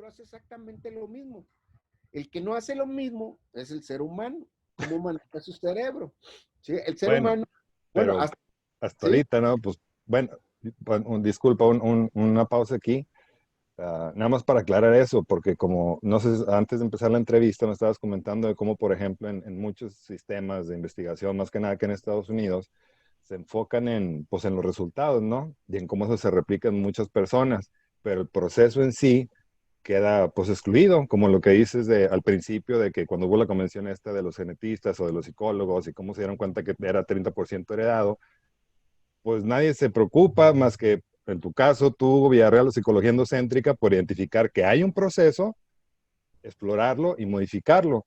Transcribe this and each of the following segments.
hace exactamente lo mismo. El que no hace lo mismo es el ser humano, cómo maneja su cerebro. ¿Sí? El ser humano, bueno, pero hasta ¿sí? ahorita, ¿no? Pues bueno, disculpa, una pausa aquí. Nada más para aclarar eso, porque como, no sé, antes de empezar la entrevista me estabas comentando de cómo, por ejemplo, en muchos sistemas de investigación, más que nada que en Estados Unidos, se enfocan en, pues, en los resultados, ¿no? Y en cómo eso se replica en muchas personas, pero el proceso en sí queda, pues, excluido, como lo que dices al principio, de que cuando hubo la convención esta de los genetistas o de los psicólogos y cómo se dieron cuenta que era 30% heredado, pues nadie se preocupa más que en tu caso, tú, Villarreal, o Psicología Endocéntrica, por identificar que hay un proceso, explorarlo y modificarlo.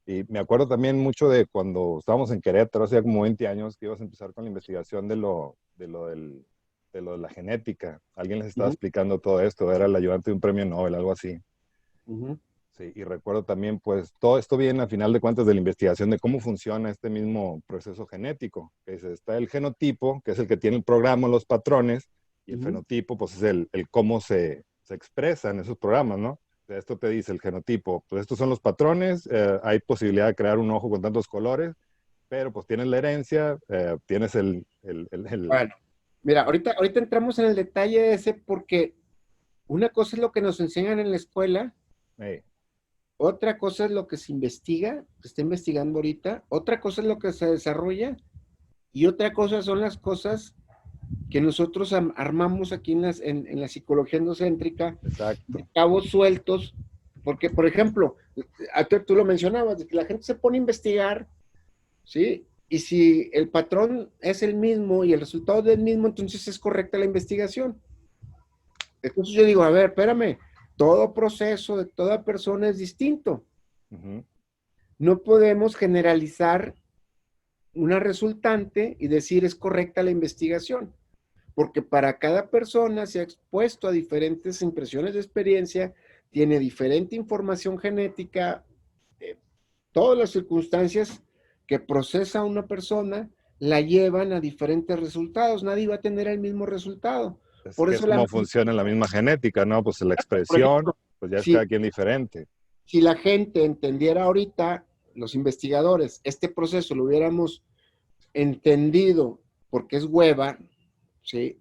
Y me acuerdo también mucho de cuando estábamos en Querétaro, hace como 20 años, que ibas a empezar con la investigación de lo de la genética. Alguien les estaba Uh -huh, explicando todo esto, era el ayudante de un premio Nobel, algo así. uh -huh. Sí, y recuerdo también, pues, todo esto viene a final de cuentas de la investigación de cómo funciona este mismo proceso genético. Está el genotipo, que es el que tiene el programa, los patrones, y el fenotipo, pues, es el cómo se expresan esos programas, ¿no? O sea, esto te dice el genotipo, pues estos son los patrones, hay posibilidad de crear un ojo con tantos colores, pero pues tienes la herencia, tienes Bueno, mira, ahorita entramos en el detalle ese porque una cosa es lo que nos enseñan en la escuela. hey, Otra cosa es lo que se investiga, se está investigando ahorita, otra cosa es lo que se desarrolla y otra cosa son las cosas que nosotros armamos aquí en la psicología endocéntrica, de exacto. cabos sueltos, porque, por ejemplo, tú lo mencionabas, de que la gente se pone a investigar, ¿sí? Y si el patrón es el mismo y el resultado es el mismo, entonces es correcta la investigación. Entonces yo digo, a ver, espérame, todo proceso de toda persona es distinto. Uh -huh. No podemos generalizar una resultante y decir es correcta la investigación, porque para cada persona se ha expuesto a diferentes impresiones de experiencia, tiene diferente información genética, todas las circunstancias que procesa una persona la llevan a diferentes resultados, nadie va a tener el mismo resultado. Es Por que es eso la como funciona la misma genética, ¿no? Pues la por expresión, ejemplo, pues ya es cada si, quien diferente. si la gente entendiera ahorita, los investigadores, este proceso lo hubiéramos entendido porque es hueva, ¿sí?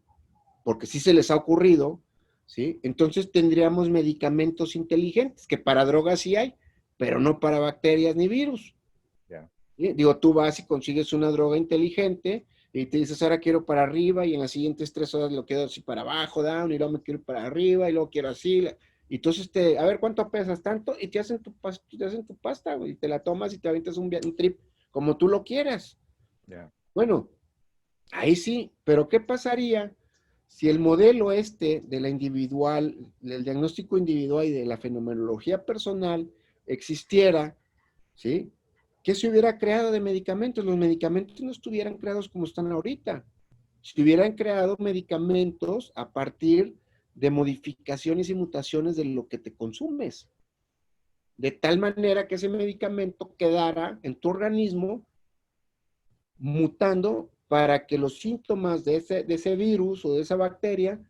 Porque sí se les ha ocurrido, ¿sí? Entonces tendríamos medicamentos inteligentes, que para drogas sí hay, pero no para bacterias ni virus. Yeah. ¿Sí? Digo, tú vas y consigues una droga inteligente y te dices, ahora quiero para arriba y en las siguientes 3 horas lo quiero así para abajo, down, y luego me quiero para arriba y luego quiero así. Y entonces a ver cuánto pesas tanto y te hacen tu pasta, güey, y te la tomas y te avientas un trip como tú lo quieras. Yeah. Bueno, ahí sí, pero ¿qué pasaría si el modelo este de la individual, del diagnóstico individual y de la fenomenología personal existiera, ¿sí? ¿Qué se hubiera creado de medicamentos? Los medicamentos no estuvieran creados como están ahorita. Se hubieran creado medicamentos a partir de modificaciones y mutaciones de lo que te consumes. De tal manera que ese medicamento quedara en tu organismo mutando para que los síntomas de ese virus o de esa bacteria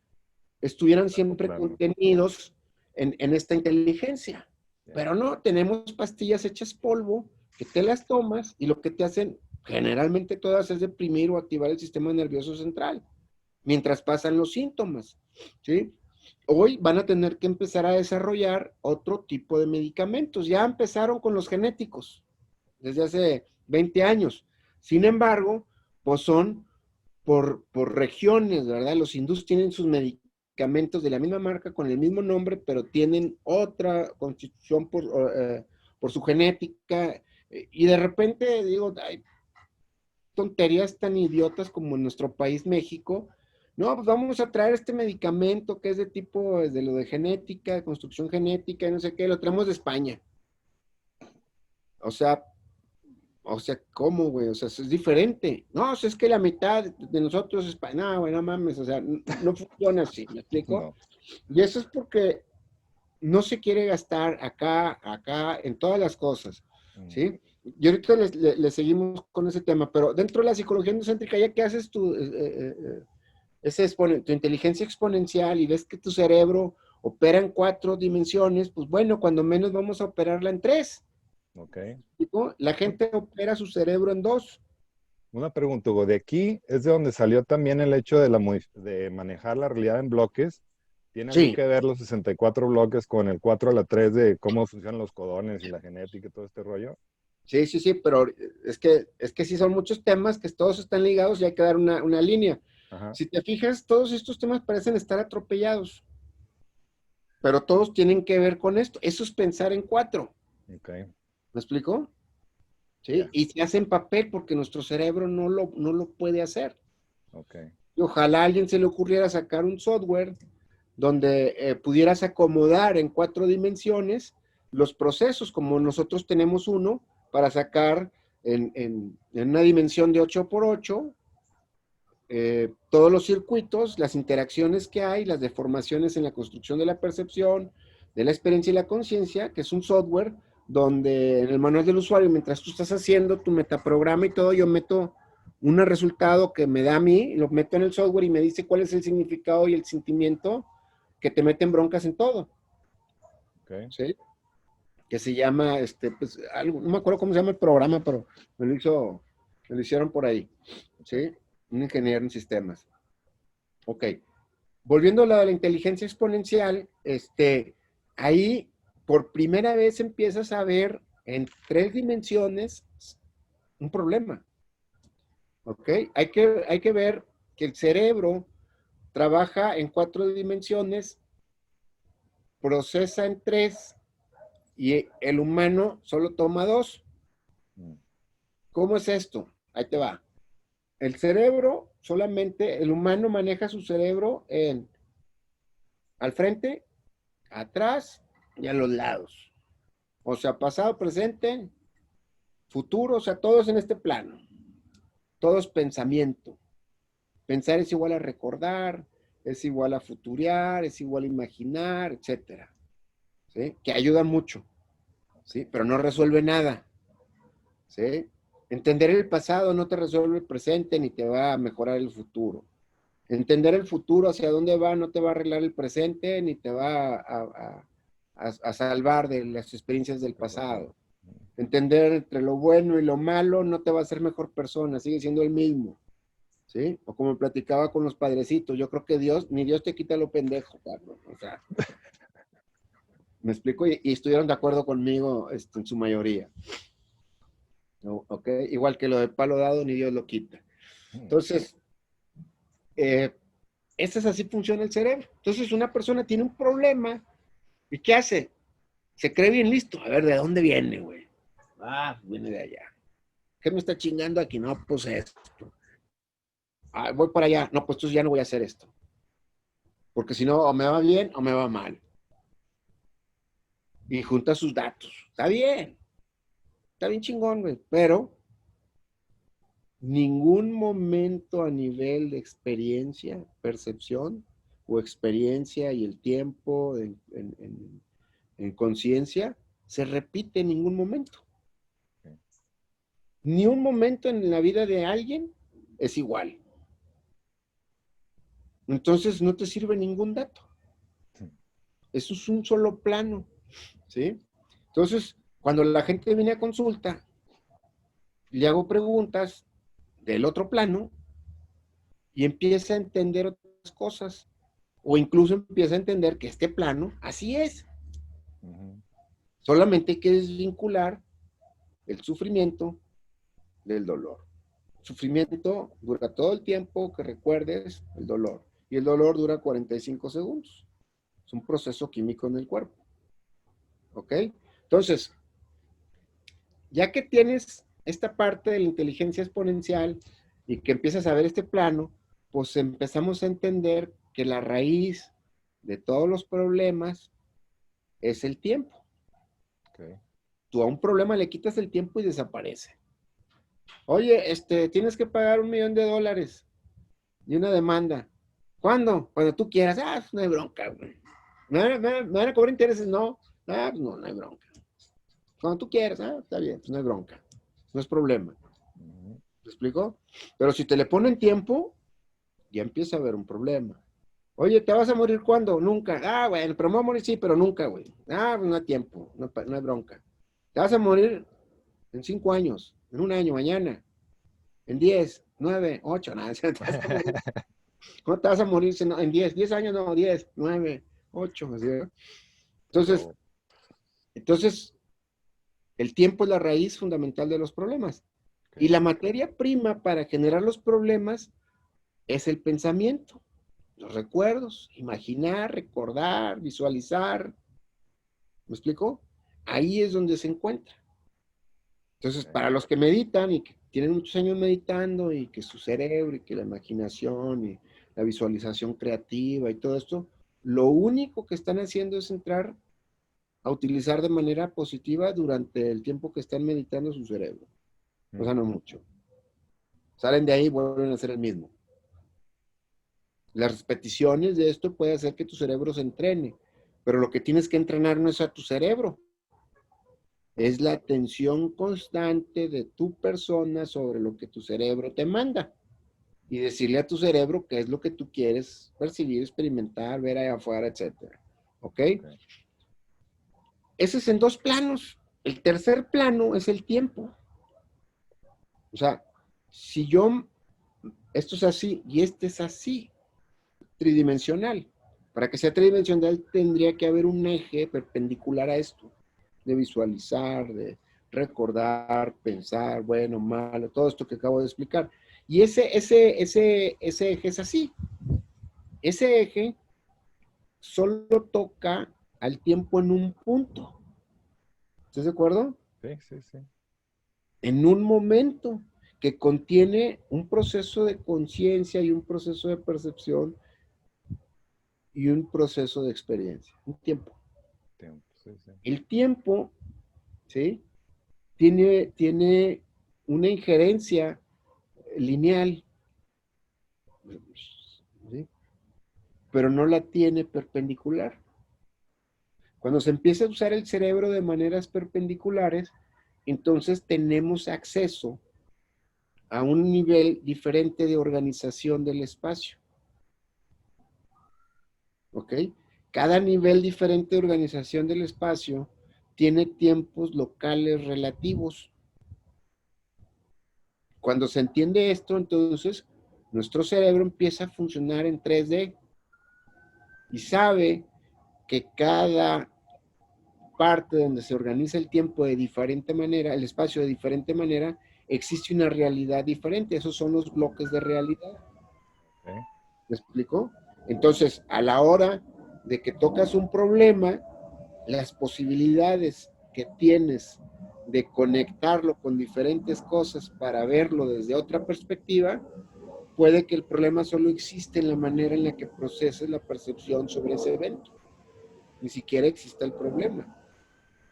estuvieran Para siempre acoplarlo. contenidos en esta inteligencia. Yeah. Pero no, tenemos pastillas hechas polvo que te las tomas y lo que te hacen, generalmente todas, es deprimir o activar el sistema nervioso central mientras pasan los síntomas, ¿sí? Hoy van a tener que empezar a desarrollar otro tipo de medicamentos. Ya empezaron con los genéticos desde hace 20 años. Sin embargo, pues son por regiones, ¿verdad? Los hindús tienen sus medicamentos de la misma marca con el mismo nombre, pero tienen otra constitución por su genética. Y de repente, digo, hay tonterías tan idiotas como en nuestro país, México. No, pues vamos a traer este medicamento que es de tipo, de lo de genética, de construcción genética, y no sé qué, lo traemos de España. O sea, ¿cómo, güey? O sea, es diferente. No, o sea, es que la mitad de nosotros es no, güey, no mames, o sea, no funciona así, ¿me explico? No. Y eso es porque no se quiere gastar acá, en todas las cosas, Mm. ¿sí? Y ahorita le seguimos con ese tema, pero dentro de la psicología endocéntrica, ya que haces tu inteligencia exponencial y ves que tu cerebro opera en 4 dimensiones, pues bueno, cuando menos vamos a operarla en 3. Ok. ¿No? La gente opera su cerebro en 2. Una pregunta, Hugo. De aquí es de donde salió también el hecho de, de manejar la realidad en bloques. ¿Tiene algo Sí, que ver los 64 bloques con el 4 a la 3 de cómo funcionan los codones y la genética y todo este rollo? sí, pero es que sí son muchos temas que todos están ligados y hay que dar una línea. Ajá. Si te fijas, todos estos temas parecen estar atropellados, pero todos tienen que ver con esto. Eso es pensar en 4. Ok. ¿Me explico? ¿Sí? Ya. Y se hace en papel porque nuestro cerebro no lo puede hacer. Ok. Y ojalá a alguien se le ocurriera sacar un software donde pudieras acomodar en 4 dimensiones los procesos, como nosotros tenemos uno, para sacar en una dimensión de 8x8 todos los circuitos, las interacciones que hay, las deformaciones en la construcción de la percepción, de la experiencia y la conciencia, que es un software donde en el manual del usuario, mientras tú estás haciendo tu metaprograma y todo, yo meto un resultado que me da a mí, lo meto en el software y me dice cuál es el significado y el sentimiento que te meten broncas en todo, Ok. ¿sí? Que se llama, pues, algo, no me acuerdo cómo se llama el programa, pero me lo hicieron por ahí, Ok. ¿sí? Un ingeniero en sistemas. Ok. Volviendo a la de la inteligencia exponencial, ahí por primera vez empiezas a ver en 3 dimensiones un problema, ¿ok? Hay que ver que el cerebro trabaja en 4 dimensiones, procesa en 3 y el humano solo toma 2. Mm. ¿Cómo es esto? Ahí te va. El cerebro, solamente el humano maneja su cerebro al frente, atrás y a los lados. O sea, pasado, presente, futuro, o sea, todo es en este plano. Todo es pensamiento. Pensar es igual a recordar, es igual a futurear, es igual a imaginar, etcétera. ¿Sí? Que ayuda mucho, ¿sí? Pero no resuelve nada, ¿sí? Entender el pasado no te resuelve el presente ni te va a mejorar el futuro. Entender el futuro hacia dónde va no te va a arreglar el presente ni te va a salvar de las experiencias del El pasado. pasado. Entender entre lo bueno y lo malo no te va a hacer mejor persona, sigue siendo el mismo, ¿sí? O como platicaba con los padrecitos, yo creo que ni Dios te quita lo pendejo, cabrón. O sea, me explico y estuvieron de acuerdo conmigo en su mayoría. ¿No? ¿Ok? Igual que lo de palo dado, ni Dios lo quita. Mm. Entonces, eh, ese es así funciona el cerebro. Entonces, una persona tiene un problema y ¿qué hace? Se cree bien listo. A ver, ¿de dónde viene, güey? Ah, viene de allá. ¿Qué me está chingando aquí? No, pues esto. Ah, voy para allá. No, pues entonces ya no voy a hacer esto. Porque si no, o me va bien o me va mal. Y junta sus datos. Está bien chingón, güey. Pero ningún momento a nivel de experiencia, percepción o experiencia y el tiempo en conciencia se repite en ningún momento. Ok. Ni un momento en la vida de alguien es igual. Entonces no te sirve ningún dato. Mm. Eso es un solo plano, ¿sí? Entonces, cuando la gente viene a consulta, le hago preguntas del otro plano y empieza a entender otras cosas. O incluso empieza a entender que este plano así es. Ujú. Solamente hay que desvincular el sufrimiento del dolor. El sufrimiento dura todo el tiempo que recuerdes el dolor. Y el dolor dura 45 segundos. Es un proceso químico en el cuerpo. ¿Ok? Entonces, ya que tienes esta parte de la inteligencia exponencial y que empiezas a ver este plano, pues empezamos a entender que la raíz de todos los problemas es el tiempo. Ok. Tú a un problema le quitas el tiempo y desaparece. Oye, tienes que pagar $1,000,000 y una demanda. ¿Cuándo? Cuando tú quieras. Ah, pues no hay bronca, güey. ¿Me van a cobrar intereses? No. Ah, pues no hay bronca. Cuando tú quieras, está bien, pues no hay bronca. No es problema. Ujú. ¿Me explico? Pero si te le ponen tiempo, ya empieza a haber un problema. Oye, ¿te vas a morir cuándo? Nunca. Ah, bueno, pero me voy a morir, sí, pero nunca, güey. Ah, pues no hay tiempo, no, no hay bronca. Te vas a morir en 5 años, en un año, mañana, en 10, 9, 8, nada, te vas a morir. ¿Cómo te vas a morir en 10 años? No, 10, 9, 8, así, ¿verdad? Entonces, Wow. entonces, el tiempo es la raíz fundamental de los problemas. Y Ok. la materia prima para generar los problemas es el pensamiento, los recuerdos, imaginar, recordar, visualizar. ¿Me explico? Ahí es donde se encuentra. Entonces, Ok. para los que meditan y que tienen muchos años meditando y que su cerebro y que la imaginación y la visualización creativa y todo esto, lo único que están haciendo es entrar a utilizar de manera positiva durante el tiempo que están meditando su cerebro. O Mm. sea, no mucho. Salen de ahí y vuelven a ser el mismo. Las repeticiones de esto puede hacer que tu cerebro se entrene, pero lo que tienes que entrenar no es a tu cerebro, es la atención constante de tu persona sobre lo que tu cerebro te manda y decirle a tu cerebro qué es lo que tú quieres percibir, experimentar, ver allá afuera, etcétera. ¿Ok? Ok. Ese es en dos planos. El tercer plano es el tiempo. O sea, si yo, esto es así y este es así, tridimensional. Para que sea tridimensional tendría que haber un eje perpendicular a esto, de visualizar, de recordar, pensar, bueno, malo, todo esto que acabo de explicar. Y ese eje es así. Ese eje solo toca al tiempo en un punto. ¿Estás de acuerdo? Sí, sí, sí. En un momento que contiene un proceso de conciencia y un proceso de percepción y un proceso de experiencia, un tiempo. Tiempo, sí, sí. El tiempo, ¿sí? Tiene una injerencia lineal, ¿sí? Pero no la tiene perpendicular. Cuando se empieza a usar el cerebro de maneras perpendiculares, entonces tenemos acceso a un nivel diferente de organización del espacio, ¿ok? Cada nivel diferente de organización del espacio tiene tiempos locales relativos. Cuando se entiende esto, entonces nuestro cerebro empieza a funcionar en 3D y sabe que cada parte donde se organiza el tiempo de diferente manera, el espacio de diferente manera, existe una realidad diferente. Esos son los bloques de realidad. Ok. ¿Me explico? Entonces, a la hora de que tocas un problema, las posibilidades que tienes de conectarlo con diferentes cosas para verlo desde otra perspectiva, puede que el problema solo existe en la manera en la que proceses la percepción sobre ese evento. Ni siquiera existe el problema,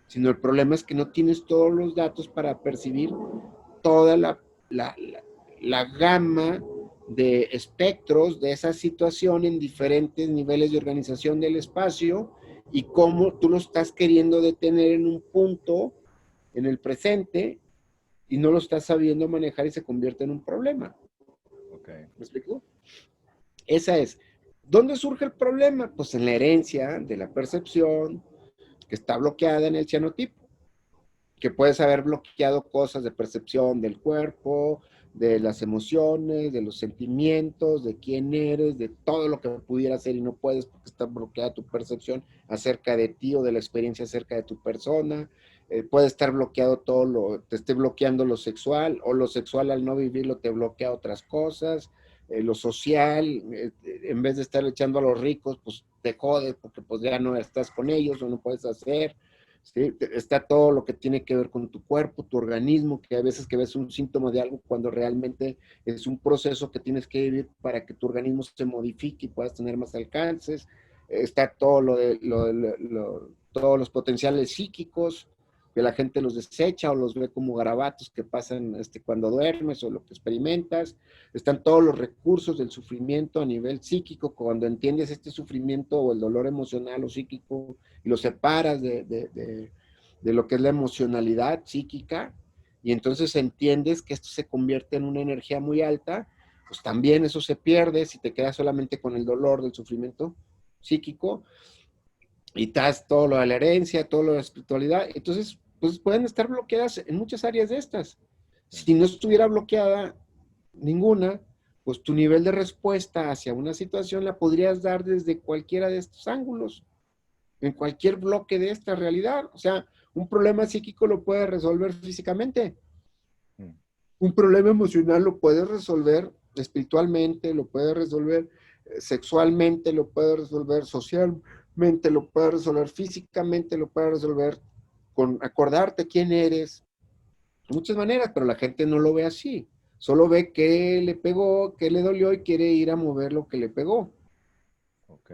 sino el problema es que no tienes todos los datos para percibir toda la gama de espectros de esa situación en diferentes niveles de organización del espacio y cómo tú lo estás queriendo detener en un punto, en el presente, y no lo estás sabiendo manejar y se convierte en un problema. Ok. ¿Me explico? Esa es. ¿Dónde surge el problema? Pues en la herencia de la percepción que está bloqueada en el cianotipo, que puedes haber bloqueado cosas de percepción del cuerpo, de las emociones, de los sentimientos, de quién eres, de todo lo que pudiera ser y no puedes porque está bloqueada tu percepción acerca de ti o de la experiencia acerca de tu persona. Puede estar bloqueado todo te esté bloqueando lo sexual o lo sexual al no vivirlo te bloquea otras cosas. Lo social, en vez de estar echando a los ricos, pues te jode porque pues ya no estás con ellos o no puedes hacer. ¿Sí? Está todo lo que tiene que ver con tu cuerpo, tu organismo, que a veces que ves un síntoma de algo cuando realmente es un proceso que tienes que vivir para que tu organismo se modifique y puedas tener más alcances. Está todo todos los potenciales psíquicos, que la gente los desecha o los ve como garabatos que pasan cuando duermes o lo que experimentas. Están todos los recursos del sufrimiento a nivel psíquico, cuando entiendes este sufrimiento o el dolor emocional o psíquico y lo separas de lo que es la emocionalidad psíquica, y entonces entiendes que esto se convierte en una energía muy alta, pues también eso se pierde si te quedas solamente con el dolor del sufrimiento psíquico y estás todo lo de la herencia, todo lo de la espiritualidad. Entonces, pues pueden estar bloqueadas en muchas áreas de estas. Si no estuviera bloqueada ninguna, pues tu nivel de respuesta hacia una situación la podrías dar desde cualquiera de estos ángulos, en cualquier bloque de esta realidad. O sea, un problema psíquico lo puedes resolver físicamente. Un problema emocional lo puedes resolver espiritualmente, lo puedes resolver sexualmente, lo puedes resolver socialmente, lo puedes resolver físicamente, lo puedes resolver con acordarte quién eres. De muchas maneras, pero la gente no lo ve así. Solo ve que le pegó, que le dolió y quiere ir a mover lo que le pegó. Ok.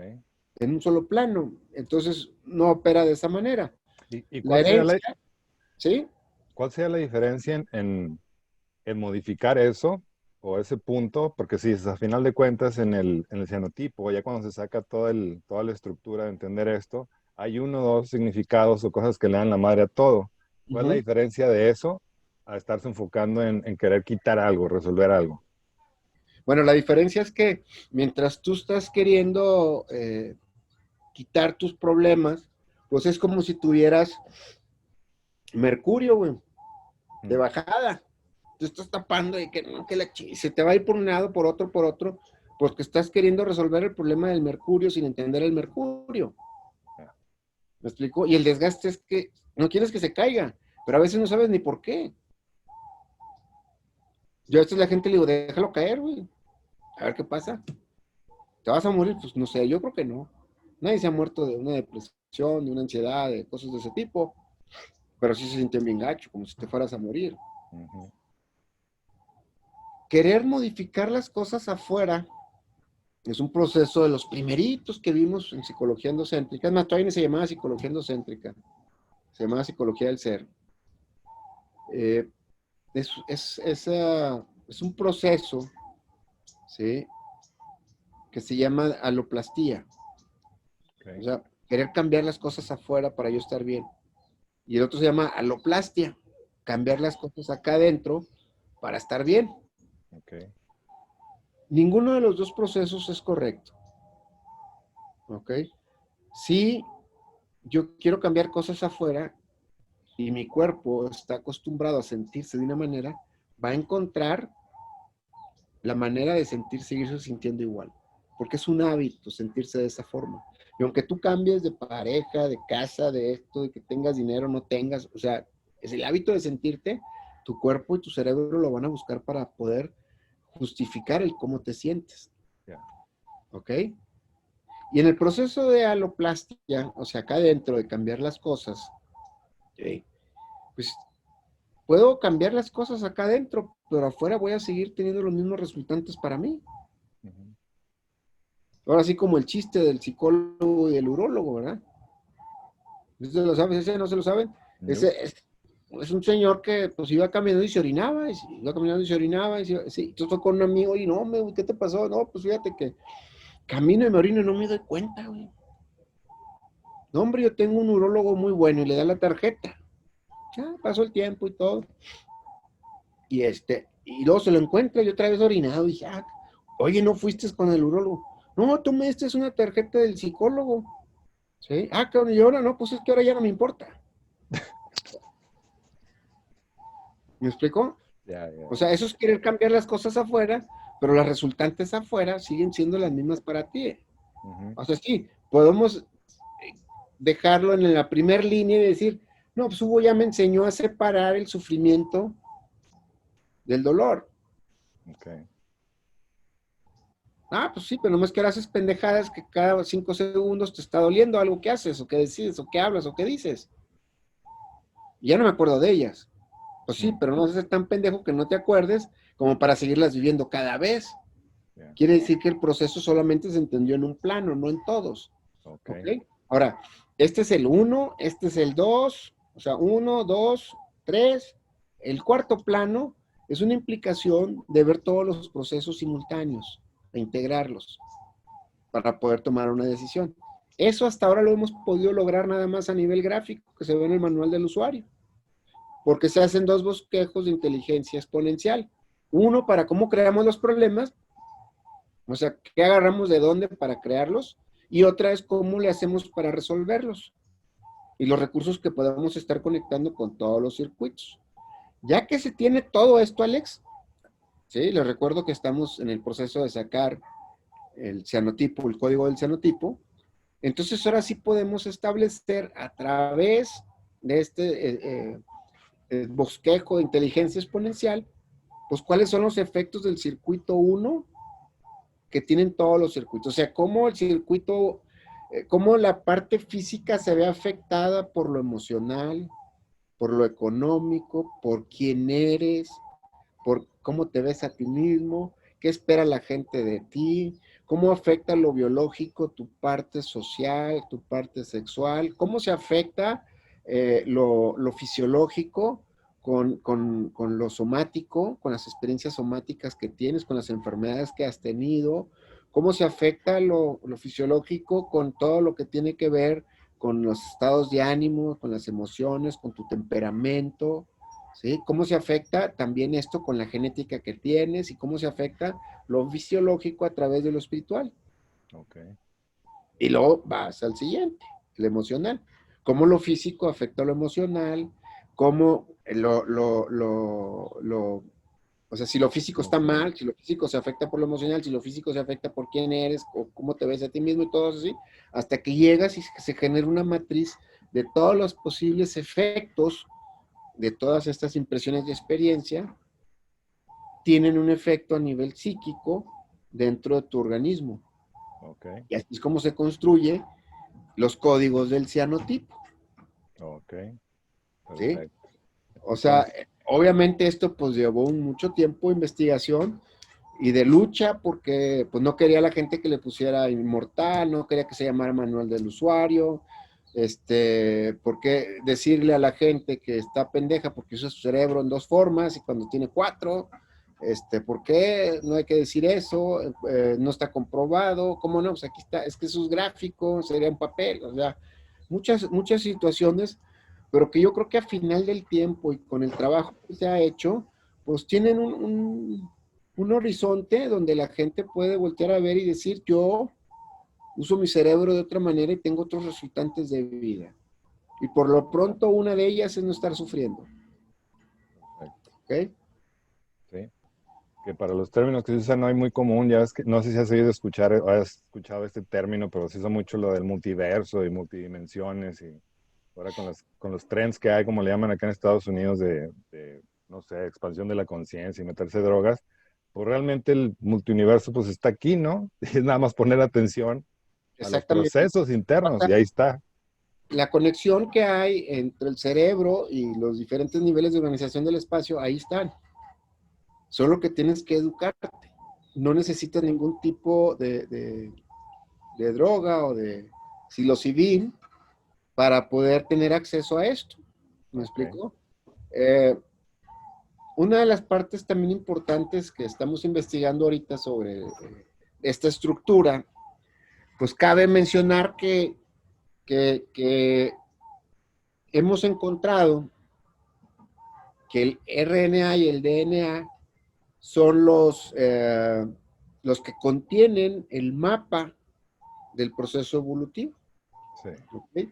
En un solo plano. Entonces, no opera de esa manera. ¿Y La herencia, ¿sí? cuál sería la diferencia en modificar eso o ese punto? Porque si a final de cuentas en el cianotipo, ya cuando se saca toda la estructura de entender esto, hay uno o dos significados o cosas que le dan la madre a todo. ¿Cuál es la diferencia de eso a estarse enfocando en querer quitar algo, resolver algo? Bueno, la diferencia es que mientras tú estás queriendo quitar tus problemas, pues es como si tuvieras mercurio, güey, de bajada. Tú estás tapando y que no, que se te va a ir por un lado, por otro, porque estás queriendo resolver el problema del mercurio sin entender el mercurio. ¿Me explico? Y el desgaste es que no quieres que se caiga, pero a veces no sabes ni por qué. Yo a veces la gente le digo, déjalo caer, güey, a ver qué pasa. ¿Te vas a morir? Pues no sé, yo creo que no. Nadie se ha muerto de una depresión, de una ansiedad, de cosas de ese tipo, pero sí se sienten bien gacho, como si te fueras a morir. Querer modificar las cosas afuera es un proceso de los primeritos que vimos en psicología endocéntrica. Es más, todavía no se llamaba psicología endocéntrica, se llamaba psicología del ser. Es un proceso, ¿sí?, que se llama aloplastía. O sea, querer cambiar las cosas afuera para yo estar bien. Y el otro se llama aloplastia, cambiar las cosas acá adentro para estar bien. Ninguno de los dos procesos es correcto. ¿Ok? Si yo quiero cambiar cosas afuera y mi cuerpo está acostumbrado a sentirse de una manera, va a encontrar la manera de seguirse sintiendo igual. Porque es un hábito sentirse de esa forma. Y aunque tú cambies de pareja, de casa, de esto, de que tengas dinero, no tengas, o sea, es el hábito de sentirte, tu cuerpo y tu cerebro lo van a buscar para poder justificar el cómo te sientes. ¿Ok? Y en el proceso de aloplastia, o sea, acá adentro de cambiar las cosas, ¿sí?, pues puedo cambiar las cosas acá adentro, pero afuera voy a seguir teniendo los mismos resultantes para mí. Ahora sí, como el chiste del psicólogo y del urólogo, ¿verdad? ¿Ese lo saben? ¿Ese no se lo saben? No. Ese es un señor que pues iba caminando y se orinaba, iba caminando y se orinaba, sí, entonces fue con un amigo y no, ¿qué te pasó? No, pues fíjate que camino y me orino y no me doy cuenta, güey. No, hombre, yo tengo un urólogo muy bueno y le da la tarjeta. Ya, pasó el tiempo y todo. Y luego se lo encuentra y otra vez orinado. Y dije, oye, ¿no fuiste con el urólogo? No, tú me diste una tarjeta del psicólogo. ¿Sí? Cabrón, y ahora no, pues es que ahora ya no me importa. ¿Me explicó? O sea, eso es querer cambiar las cosas afuera, pero las resultantes afuera siguen siendo las mismas para ti. O sea, sí, podemos dejarlo en la primera línea y decir, no, pues Hugo ya me enseñó a separar el sufrimiento del dolor. Pues sí, pero nomás que ahora haces pendejadas que cada 5 segundos te está doliendo algo que haces, o que decides, o que hablas, o que dices. Y ya no me acuerdo de ellas. Pues sí, pero no seas tan pendejo que no te acuerdes como para seguirlas viviendo cada vez. Quiere decir que el proceso solamente se entendió en un plano, no en todos. ¿Ok? Ahora, este es el 1, este es el 2, o sea, 1, 2, 3. El cuarto plano es una implicación de ver todos los procesos simultáneos, de integrarlos para poder tomar una decisión. Eso hasta ahora lo hemos podido lograr nada más a nivel gráfico, que se ve en el manual del usuario, porque se hacen 2 bosquejos de inteligencia exponencial. Uno para cómo creamos los problemas O sea, ¿qué agarramos de dónde para crearlos? Y otra es cómo le hacemos para resolverlos. Y los recursos que podamos estar conectando con todos los circuitos. Ya que se tiene todo esto, Alex, ¿sí? Les recuerdo que estamos en el proceso de sacar el cianotipo, el código del cianotipo. Entonces ahora sí podemos establecer a través de bosquejo de inteligencia exponencial, pues cuáles son los efectos del circuito uno que tienen todos los circuitos. O sea, cómo el circuito, cómo la parte física se ve afectada por lo emocional, por lo económico, por quién eres, por cómo te ves a ti mismo, qué espera la gente de ti, cómo afecta lo biológico, tu parte social, tu parte sexual, cómo se afecta lo fisiológico con lo somático, con las experiencias somáticas que tienes, con las enfermedades que has tenido, cómo se afecta lo fisiológico con todo lo que tiene que ver con los estados de ánimo, con las emociones, con tu temperamento, ¿sí? ¿Cómo se afecta también esto con la genética que tienes y cómo se afecta lo fisiológico a través de lo espiritual? Ok. Y luego vas al siguiente, el emocional. ¿Cómo lo físico afecta a lo emocional? ¿Cómo o sea, si lo físico está Emocional. mal, si lo físico se afecta por lo emocional, si lo físico se afecta por quién eres, o cómo te ves a ti mismo y todo eso así, hasta que llegas y se genera una matriz de todos los posibles efectos de todas estas impresiones de experiencia tienen un efecto a nivel psíquico dentro de tu organismo. Ok. Y así es como se construye los códigos del cianotipo, Ok. ¿sí? Perfecto. O sea, Entonces, obviamente esto pues llevó mucho tiempo de investigación y de lucha porque pues no quería la gente que le pusiera inmortal, no quería que se llamara manual del usuario, porque decirle a la gente que está pendeja porque usa su cerebro en dos formas y cuando tiene cuatro, ¿por qué no hay que decir eso? No está comprobado, ¿cómo no? Pues aquí está, es que sus gráficos sería un papel, o sea, muchas situaciones, pero que yo creo que a final del tiempo y con el trabajo que se ha hecho, pues tienen un horizonte donde la gente puede voltear a ver y decir, yo uso mi cerebro de otra manera y tengo otros resultantes de vida. Y por lo pronto una de ellas es no estar sufriendo. perfecto. ¿Ok? Sí. Que para los términos que se usan no hay muy común, ya es que no sé si has oído escuchar o has escuchado este término, pero se usa mucho lo del multiverso y multidimensiones y ahora con los trends que hay, como le llaman acá en Estados Unidos, no sé, expansión de la conciencia y meterse drogas, pues realmente el multiuniverso pues está aquí, ¿no? Es nada más poner atención a los Exactamente. procesos internos y ahí está. La conexión que hay entre el cerebro y los diferentes niveles de organización del espacio, ahí están. Solo que tienes que educarte. No necesitas ningún tipo de droga o de psilocibin para poder tener acceso a esto. ¿Me Ok, explico? Eh, una de las partes también importantes que estamos investigando ahorita sobre esta estructura, pues cabe mencionar que hemos encontrado que el RNA y el DNA son los que contienen el mapa del proceso evolutivo. sí, ¿Okay?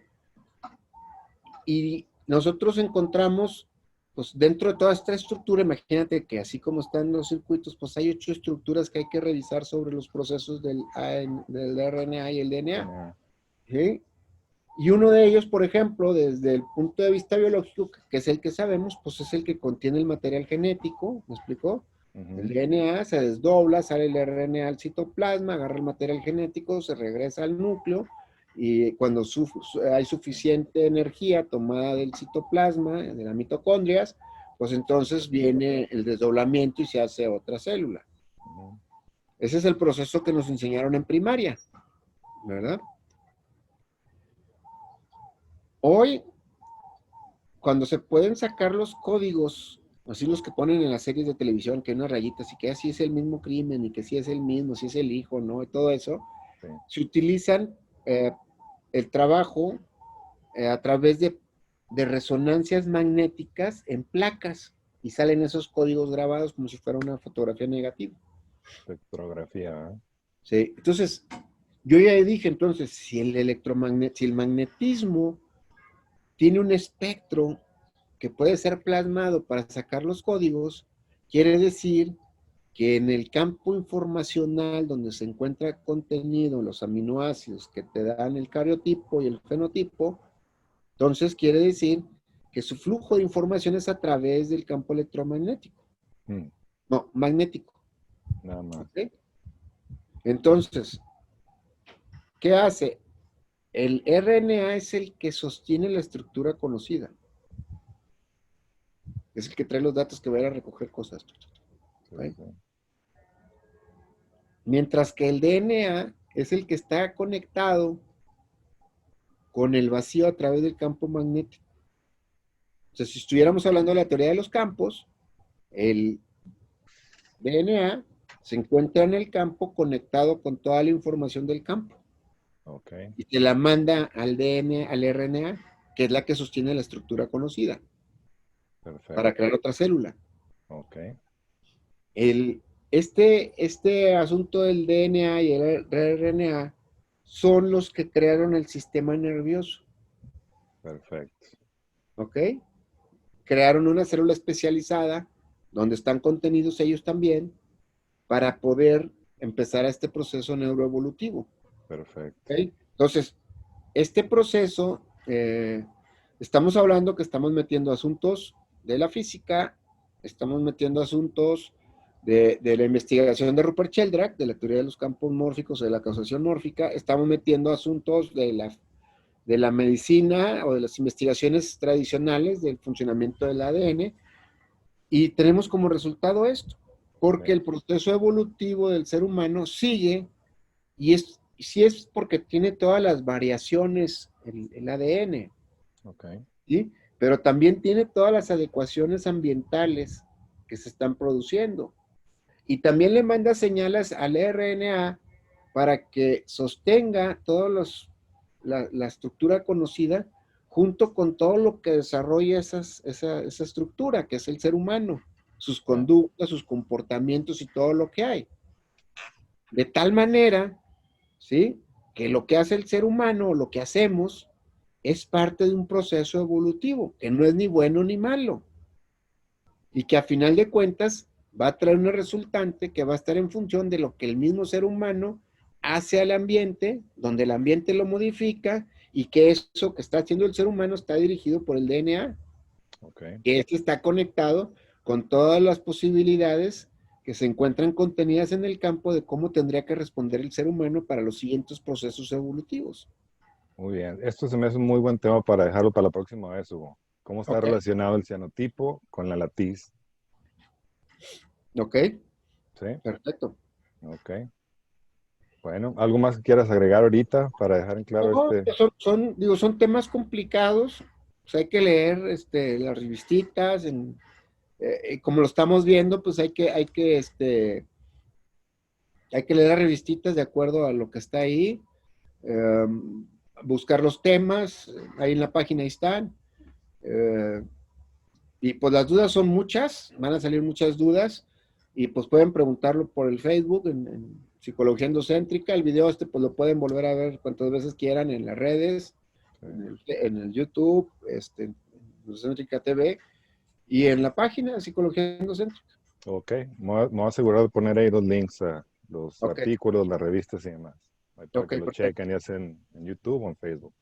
Y nosotros encontramos, pues dentro de toda esta estructura, imagínate que así como están los circuitos, pues hay 8 estructuras que hay que revisar sobre los procesos del RNA y el DNA. DNA. ¿Sí? Y uno de ellos, por ejemplo, desde el punto de vista biológico, que es el que sabemos, pues es el que contiene el material genético, ¿me explicó? El Ujú. DNA se desdobla, sale el RNA al citoplasma, agarra el material genético, se regresa al núcleo y cuando hay suficiente energía tomada del citoplasma, de las mitocondrias, pues entonces viene el desdoblamiento y se hace otra célula. Ujú. Ese es el proceso que nos enseñaron en primaria, ¿verdad? Hoy cuando se pueden sacar los códigos, así los que ponen en las series de televisión, que hay unas rayitas y que así es el mismo crimen y que sí es el mismo, si es el hijo, ¿no? Y todo eso, Sí, se utilizan el trabajo a través de resonancias magnéticas en placas y salen esos códigos grabados como si fuera una fotografía negativa. espectrografía, ¿eh? ¿sí? Entonces, yo ya dije, entonces, si el magnetismo tiene un espectro que puede ser plasmado para sacar los códigos, quiere decir que en el campo informacional donde se encuentra contenido los aminoácidos que te dan el cariotipo y el fenotipo, entonces quiere decir que su flujo de información es a través del campo electromagnético. Mm, No, magnético. nada más. ¿Ok? Entonces, ¿qué hace? El RNA es el que sostiene la estructura conocida. Es el que trae los datos que va a ir a recoger cosas. Sí, ¿Ok? sí. Mientras que el DNA es el que está conectado con el vacío a través del campo magnético. O sea, si estuviéramos hablando de la teoría de los campos, el DNA se encuentra en el campo conectado con toda la información del campo Ok, y se la manda al DNA, al RNA, que es la que sostiene la estructura conocida, para perfecto. crear otra célula. Ok, El, este asunto del DNA y el RNA son los que crearon el sistema nervioso, perfecto. ¿ok? Crearon una célula especializada donde están contenidos ellos también para poder empezar a este proceso neuroevolutivo. Perfecto. ¿Ok? Entonces, este proceso, estamos hablando que estamos metiendo asuntos de la física, estamos metiendo asuntos de la investigación de Rupert Sheldrake, de la teoría de los campos mórficos o de la causación mórfica, estamos metiendo asuntos de la medicina o de las investigaciones tradicionales del funcionamiento del ADN, y tenemos como resultado esto, porque Bien. el proceso evolutivo del ser humano sigue, y sí es porque tiene todas las variaciones el ADN, Ok, ¿sí? Pero también tiene todas las adecuaciones ambientales que se están produciendo. Y también le manda señales al RNA para que sostenga todos la estructura conocida junto con todo lo que desarrolla esa estructura, que es el ser humano, sus ya. conductas, sus comportamientos y todo lo que hay. De tal manera, ¿sí? Que lo que hace el ser humano, lo que hacemos, es parte de un proceso evolutivo, que no es ni bueno ni malo, y que a final de cuentas va a traer una resultante que va a estar en función de lo que el mismo ser humano hace al ambiente, donde el ambiente lo modifica, y que eso que está haciendo el ser humano está dirigido por el DNA, Ok, que este está conectado con todas las posibilidades que se encuentran contenidas en el campo de cómo tendría que responder el ser humano para los siguientes procesos evolutivos. muy bien. Esto se me hace un muy buen tema para dejarlo para la próxima vez, Hugo. ¿Cómo está Ok, relacionado el cianotipo con la latiz? ok, ¿Sí? perfecto. Ok. Bueno, ¿algo más que quieras agregar ahorita para dejar en claro No, este? digo, son temas complicados, pues hay que leer las revistitas, como lo estamos viendo, pues hay que leer las revistitas de acuerdo a lo que está ahí, eh, buscar los temas, ahí en la página están, eh, y pues las dudas son muchas, van a salir muchas dudas, y pues pueden preguntarlo por el Facebook, en Psicología Endocéntrica, el video pues lo pueden volver a ver cuantas veces quieran en las redes, Sí. en el YouTube, en Endocéntrica TV, y en la página Psicología Endocéntrica. Ok, me voy a asegurar de poner ahí los links a los Ok, artículos, las revistas y demás, ahí para ok, que lo perfecto. chequen, ya sea en YouTube o en Facebook.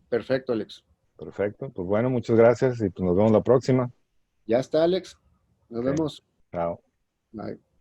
Perfecto, Alex. Perfecto, pues bueno, muchas gracias y pues nos vemos la próxima. Ya está, Alex. Nos Ok, vemos. chao. Bye.